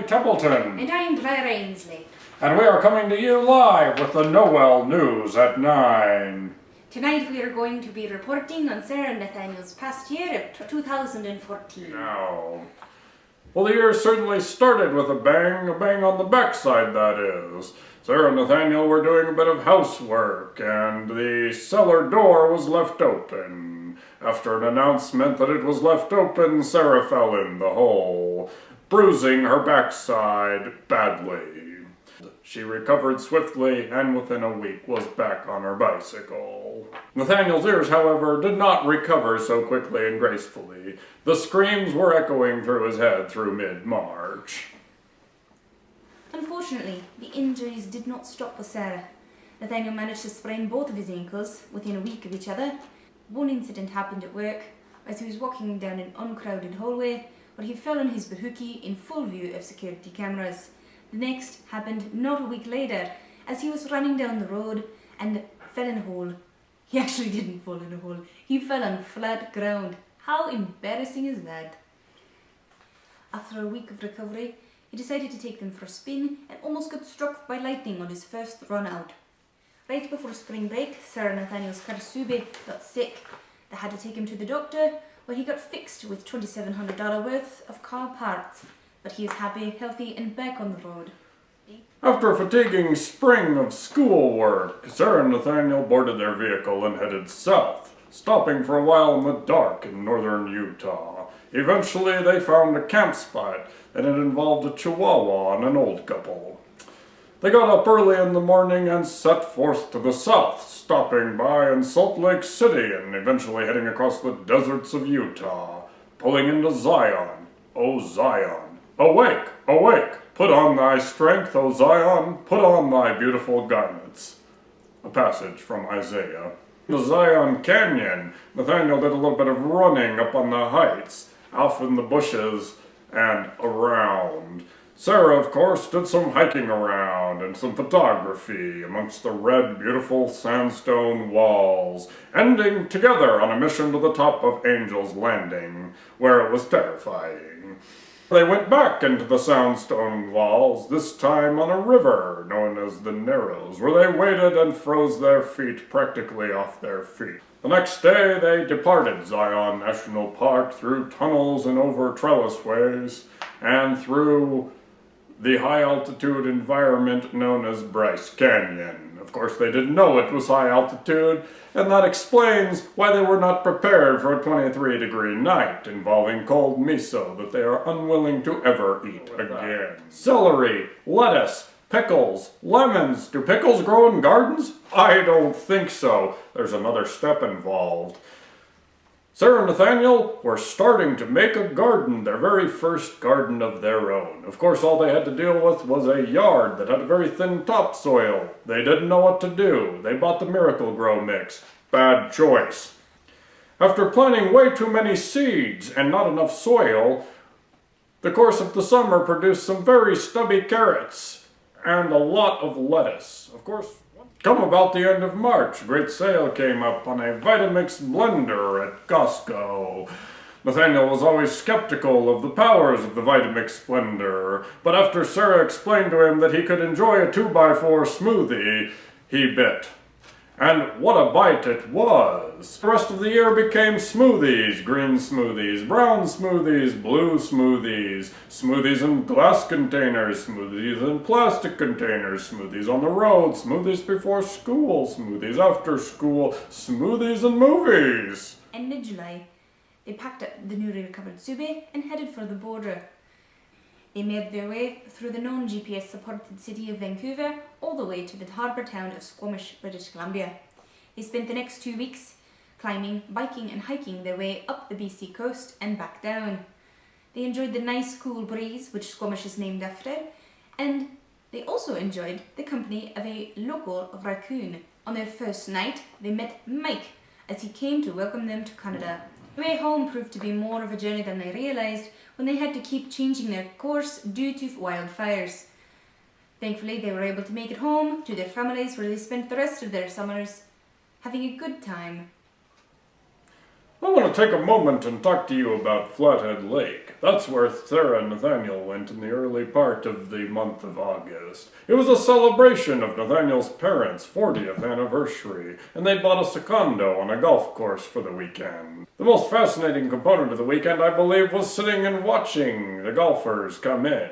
Templeton. And I'm Claire Ainsley. And we are coming to you live with the Noel news at 9. Tonight we are going to be reporting on Sarah and Nathaniel's past year of 2014. No. Well, the year certainly started with a bang on the backside, that is. Sarah and Nathaniel were doing a bit of housework, and the cellar door was left open. After an announcement that it was left open, Sarah fell in the hole, bruising her backside badly. She recovered swiftly, and within a week was back on her bicycle. Nathaniel's ears, however, did not recover so quickly and gracefully. The screams were echoing through his head through mid-March. Unfortunately, the injuries did not stop with Sarah. Nathaniel managed to sprain both of his ankles within a week of each other. One incident happened at work as he was walking down an uncrowded hallway where he fell on his bahookie in full view of security cameras. The next happened not a week later as he was running down the road and fell in a hole. He actually didn't fall in a hole. He fell on flat ground. How embarrassing is that? After a week of recovery, he decided to take them for a spin and almost got struck by lightning on his first run out. Right before spring break, Sarah and Nathaniel's car Sube got sick. They had to take him to the doctor, where he got fixed with $2,700 worth of car parts. But he is happy, healthy, and back on the road. After a fatiguing spring of schoolwork, Sarah and Nathaniel boarded their vehicle and headed south, stopping for a while in the dark in northern Utah. Eventually, they found a camp spot, and it involved a Chihuahua and an old couple. They got up early in the morning and set forth to the south, stopping by in Salt Lake City and eventually heading across the deserts of Utah, pulling into Zion. O Zion! Awake, awake! Put on thy strength, O Zion! Put on thy beautiful garments. A passage from Isaiah. The Zion Canyon. Nathaniel did a little bit of running up on the heights, off in the bushes, and around. Sarah, of course, did some hiking around and some photography amongst the red, beautiful sandstone walls, ending together on a mission to the top of Angel's Landing, where it was terrifying. They went back into the sandstone walls, this time on a river known as the Narrows, where they waited and froze their feet practically off their feet. The next day they departed Zion National Park through tunnels and over trellisways, and through the high-altitude environment known as Bryce Canyon. Of course, they didn't know it was high altitude, and that explains why they were not prepared for a 23-degree night involving cold miso that they are unwilling to ever eat again. Celery, lettuce, pickles, lemons. Do pickles grow in gardens? I don't think so. There's another step involved. Sarah and Nathaniel were starting to make a garden, their very first garden of their own. Of course, all they had to deal with was a yard that had a very thin topsoil. They didn't know what to do. They bought the Miracle-Gro mix. Bad choice. After planting way too many seeds and not enough soil, the course of the summer produced some very stubby carrots and a lot of lettuce. Of course, come about the end of March, a great sale came up on a Vitamix blender at Costco. Nathaniel was always skeptical of the powers of the Vitamix blender, but after Sarah explained to him that he could enjoy a 2x4 smoothie, he bit. And what a bite it was! The rest of the year became smoothies, green smoothies, brown smoothies, blue smoothies, smoothies in glass containers, smoothies in plastic containers, smoothies on the road, smoothies before school, smoothies after school, smoothies and movies. And in July, they packed up the newly recovered Sube and headed for the border. They made their way through the known GPS-supported city of Vancouver all the way to the harbour town of Squamish, British Columbia. They spent the next 2 weeks climbing, biking and hiking their way up the BC coast and back down. They enjoyed the nice cool breeze, which Squamish is named after, and they also enjoyed the company of a local raccoon. On their first night, they met Mike as he came to welcome them to Canada. The way home proved to be more of a journey than they realised when they had to keep changing their course due to wildfires. Thankfully, they were able to make it home to their families where they spent the rest of their summers having a good time. I want to take a moment and talk to you about Flathead Lake. That's where Sarah and Nathaniel went in the early part of the month of August. It was a celebration of Nathaniel's parents' 40th anniversary, and they bought us a condo on a golf course for the weekend. The most fascinating component of the weekend, I believe, was sitting and watching the golfers come in.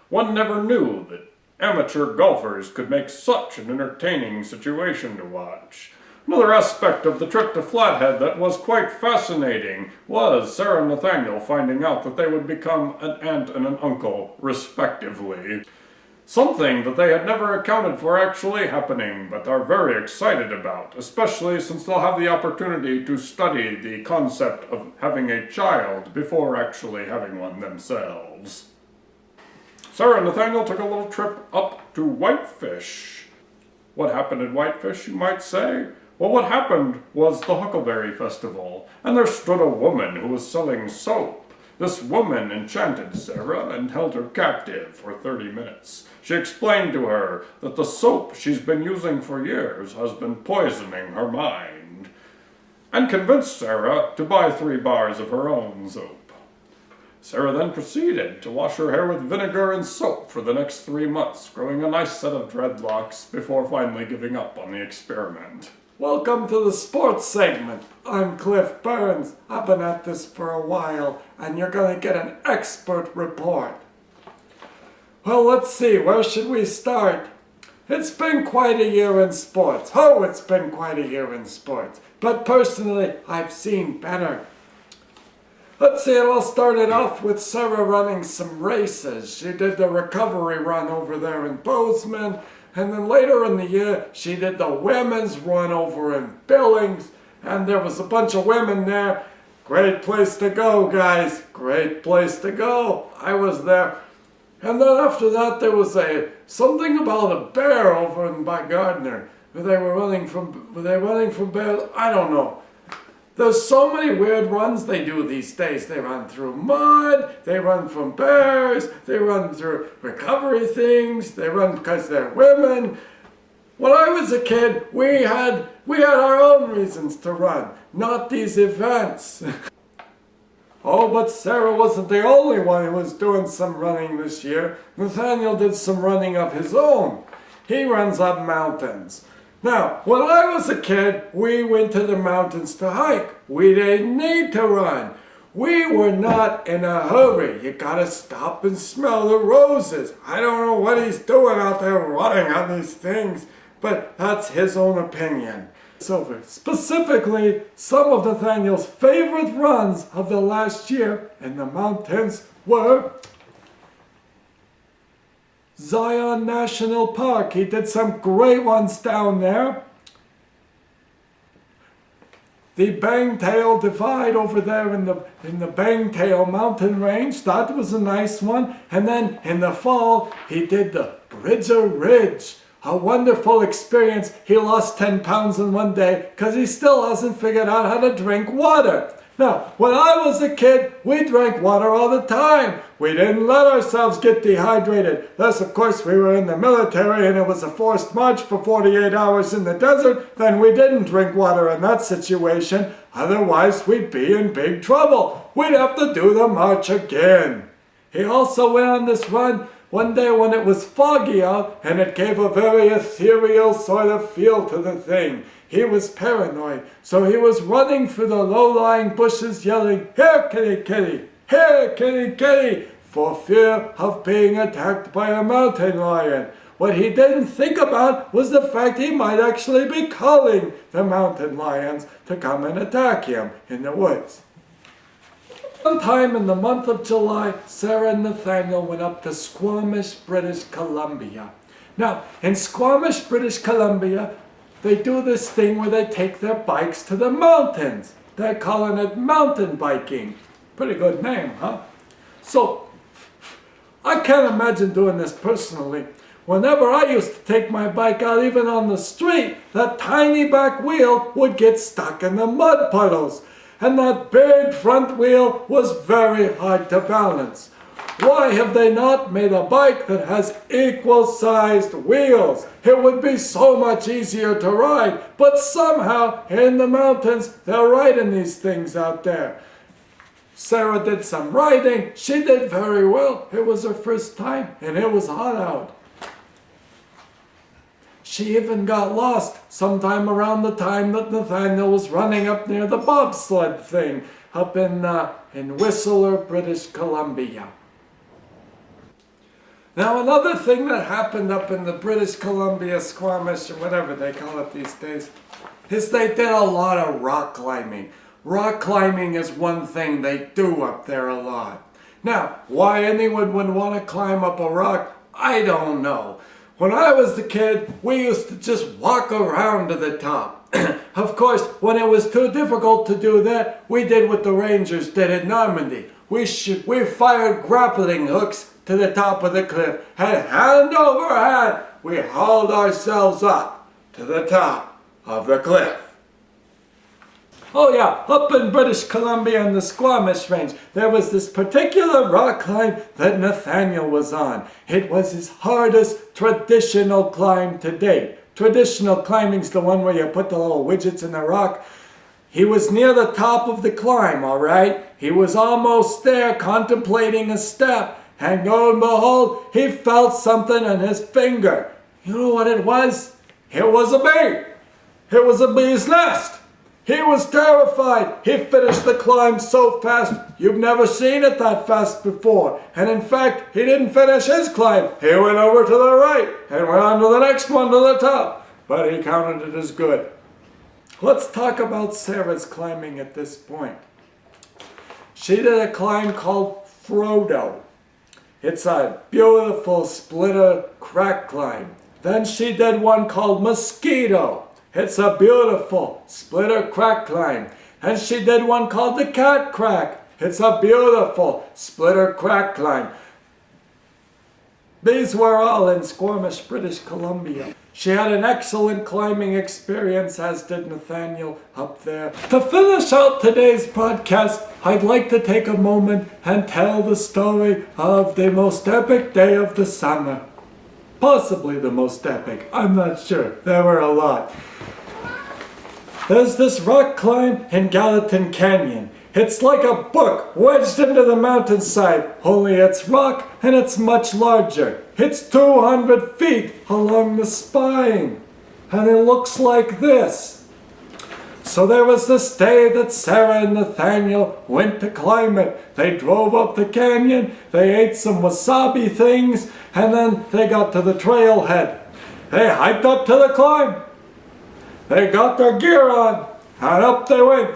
One never knew that amateur golfers could make such an entertaining situation to watch. Another aspect of the trip to Flathead that was quite fascinating was Sarah and Nathaniel finding out that they would become an aunt and an uncle, respectively. Something that they had never accounted for actually happening, but are very excited about, especially since they'll have the opportunity to study the concept of having a child before actually having one themselves. Sarah and Nathaniel took a little trip up to Whitefish. What happened in Whitefish, you might say? Well, what happened was the Huckleberry Festival, and there stood a woman who was selling soap. This woman enchanted Sarah and held her captive for 30 minutes. She explained to her that the soap she's been using for years has been poisoning her mind, and convinced Sarah to buy 3 bars of her own soap. Sarah then proceeded to wash her hair with vinegar and soap for the next 3 months, growing a nice set of dreadlocks before finally giving up on the experiment. Welcome to the sports segment. I'm Cliff Burns. I've been at this for a while, and you're going to get an expert report. Well, let's see, where should we start? It's been quite a year in sports. Oh, it's been quite a year in sports. But personally, I've seen better. Let's see, it all started off with Sarah running some races. She did the recovery run over there in Bozeman. And then later in the year, she did the women's run over in Billings. And there was a bunch of women there. Great place to go, guys. Great place to go. I was there. And then after that, there was something about a bear over in by Gardner. Were they running from bears? I don't know. There's so many weird runs they do these days. They run through mud, they run from bears, they run through recovery things, they run because they're women. When I was a kid, we had our own reasons to run, not these events. Oh, but Sarah wasn't the only one who was doing some running this year. Nathaniel did some running of his own. He runs up mountains. Now, when I was a kid, we went to the mountains to hike. We didn't need to run. We were not in a hurry. You gotta stop and smell the roses. I don't know what he's doing out there running on these things, but that's his own opinion. So, specifically, some of Nathaniel's favorite runs of the last year in the mountains were Zion National Park. He did some great ones down there. The Bangtail Divide over there in the Bangtail mountain range. That was a nice one. And then in the fall, he did the Bridger Ridge. A wonderful experience. He lost 10 pounds in one day because he still hasn't figured out how to drink water. Now, when I was a kid, we drank water all the time. We didn't let ourselves get dehydrated. Thus, of course, we were in the military and it was a forced march for 48 hours in the desert. Then we didn't drink water in that situation. Otherwise, we'd be in big trouble. We'd have to do the march again. He also went on this run one day when it was foggy out and it gave a very ethereal sort of feel to the thing. He was paranoid, so he was running through the low-lying bushes yelling, "Here, kitty, kitty! Here, kitty, kitty!" for fear of being attacked by a mountain lion. What he didn't think about was the fact he might actually be calling the mountain lions to come and attack him in the woods. Sometime in the month of July, Sarah and Nathaniel went up to Squamish, British Columbia. Now, in Squamish, British Columbia, they do this thing where they take their bikes to the mountains. They're calling it mountain biking. Pretty good name, huh? So, I can't imagine doing this personally. Whenever I used to take my bike out, even on the street, that tiny back wheel would get stuck in the mud puddles. And that big front wheel was very hard to balance. Why have they not made a bike that has equal-sized wheels? It would be so much easier to ride, but somehow in the mountains they're riding these things out there. Sarah did some riding. She did very well. It was her first time, and it was hot out. She even got lost sometime around the time that Nathaniel was running up near the bobsled thing up in Whistler, British Columbia. Now, another thing that happened up in the British Columbia Squamish, or whatever they call it these days, is they did a lot of rock climbing. Rock climbing is one thing they do up there a lot. Now, why anyone would want to climb up a rock, I don't know. When I was a kid, we used to just walk around to the top. Of course, when it was too difficult to do that, we did what the Rangers did at Normandy. We fired grappling hooks to the top of the cliff, and hand over hand, we hauled ourselves up to the top of the cliff. Oh yeah, up in British Columbia in the Squamish Range, there was this particular rock climb that Nathaniel was on. It was his hardest traditional climb to date. Traditional climbing's the one where you put the little widgets in the rock. He was near the top of the climb, all right? He was almost there, contemplating a step. And lo and behold, he felt something in his finger. You know what it was? It was a bee. It was a bee's nest. He was terrified. He finished the climb so fast, you've never seen it that fast before. And in fact, he didn't finish his climb. He went over to the right and went on to the next one to the top. But he counted it as good. Let's talk about Sarah's climbing at this point. She did a climb called Frodo. It's a beautiful splitter crack climb. Then she did one called Mosquito. It's a beautiful splitter crack climb. And she did one called the Cat Crack. It's a beautiful splitter crack climb. These were all in Squamish, British Columbia. She had an excellent climbing experience, as did Nathaniel up there. To finish out today's podcast, I'd like to take a moment and tell the story of the most epic day of the summer. Possibly the most epic, I'm not sure. There were a lot. There's this rock climb in Gallatin Canyon. It's like a book wedged into the mountainside, only it's rock and it's much larger. It's 200 feet along the spine, and it looks like this. So there was this day that Sarah and Nathaniel went to climb it. They drove up the canyon, they ate some wasabi things, and then they got to the trailhead. They hiked up to the climb. They got their gear on, and up they went.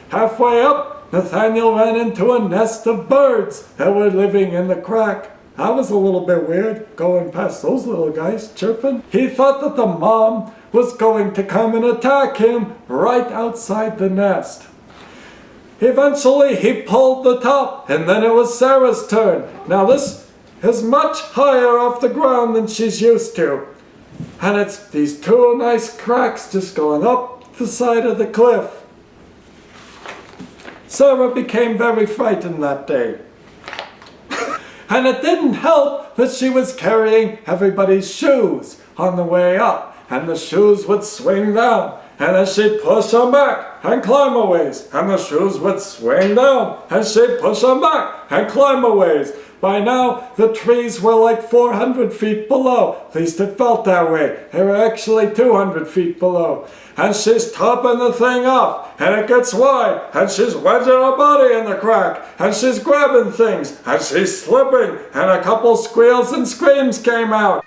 Halfway up, Nathaniel ran into a nest of birds that were living in the crack. That was a little bit weird, going past those little guys chirping. He thought that the mom was going to come and attack him right outside the nest. Eventually, he pulled the top, and then it was Sarah's turn. Now this is much higher off the ground than she's used to. And it's these two nice cracks just going up the side of the cliff. Sarah became very frightened that day. And it didn't help that she was carrying everybody's shoes on the way up. And the shoes would swing down. And then she'd push them back and climb a ways. And the shoes would swing down. And she'd push them back and climb a ways. By now, the trees were like 400 feet below. At least it felt that way. They were actually 200 feet below. And she's topping the thing up, and it gets wide, and she's wedging her body in the crack, and she's grabbing things, and she's slipping, and a couple squeals and screams came out.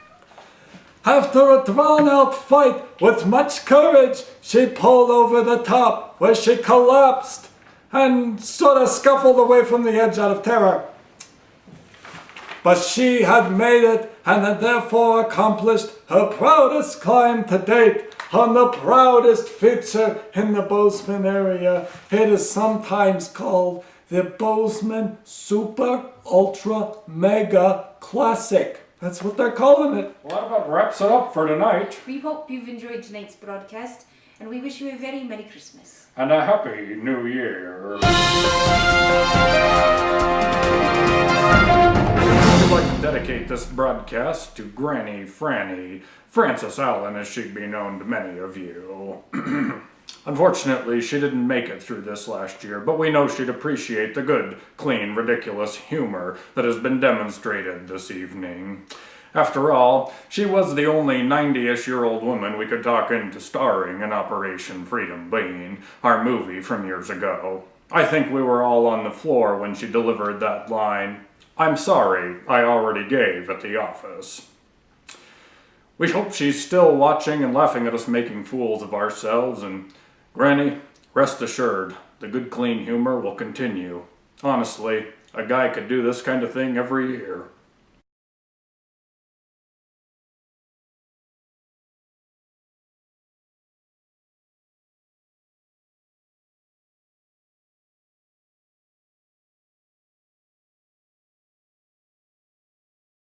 After a drawn-out fight with much courage, she pulled over the top, where she collapsed, and sort of scuffled away from the edge out of terror. But she had made it, and had therefore accomplished her proudest climb to date, on the proudest feature in the Bozeman area. It is sometimes called the Bozeman Super Ultra Mega Classic. That's what they're calling it. Well, that about wraps it up for tonight. We hope you've enjoyed tonight's broadcast, and we wish you a very Merry Christmas. And a Happy New Year. dedicate this broadcast to Granny Franny, Frances Allen as she'd be known to many of you. Unfortunately, she didn't make it through this last year, but we know she'd appreciate the good, clean, ridiculous humor that has been demonstrated this evening. After all, she was the only 90-ish-year-old woman we could talk into starring in Operation Freedom Bean, our movie from years ago. I think we were all on the floor when she delivered that line, "I'm sorry, I already gave at the office." We hope she's still watching and laughing at us making fools of ourselves, and Granny, rest assured, the good clean humor will continue. Honestly, a guy could do this kind of thing every year.